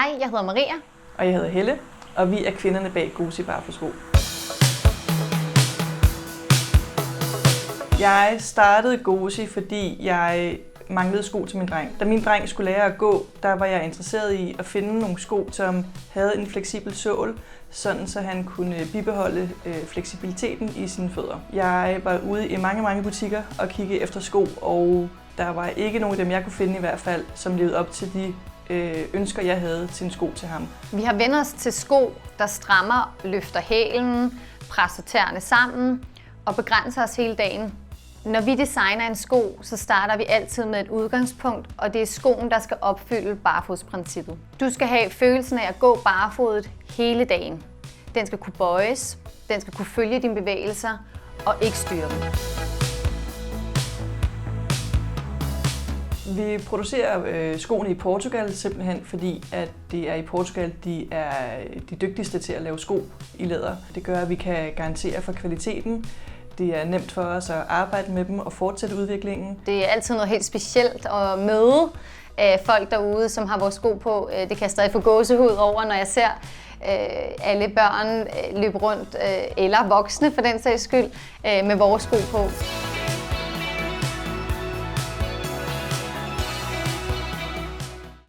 Hej, jeg hedder Maria. Og jeg hedder Helle, og vi er kvinderne bag Gosi Barfosko. Jeg startede Gosi, fordi jeg manglede sko til min dreng. Da min dreng skulle lære at gå, der var jeg interesseret i at finde nogle sko, som havde en fleksibel sål, sådan så han kunne bibeholde fleksibiliteten i sine fødder. Jeg var ude i mange butikker og kiggede efter sko, og der var ikke nogen af dem, jeg kunne finde i hvert fald, som levede op til de ønsker, jeg havde til en sko til ham. Vi har vendt os til sko, der strammer, løfter hælen, presser tæerne sammen og begrænser os hele dagen. Når vi designer en sko, så starter vi altid med et udgangspunkt, og det er skoen, der skal opfylde barefodsprincippet. Du skal have følelsen af at gå barefodet hele dagen. Den skal kunne bøjes, den skal kunne følge dine bevægelser og ikke styre dem. Vi producerer skoene i Portugal simpelthen fordi, at det er i Portugal, de er de dygtigste til at lave sko i læder. Det gør, at vi kan garantere for kvaliteten. Det er nemt for os at arbejde med dem og fortsætte udviklingen. Det er altid noget helt specielt at møde folk derude, som har vores sko på. Det kan jeg stadig få gåsehud over, når jeg ser alle børn løbe rundt, eller voksne for den sags skyld, med vores sko på.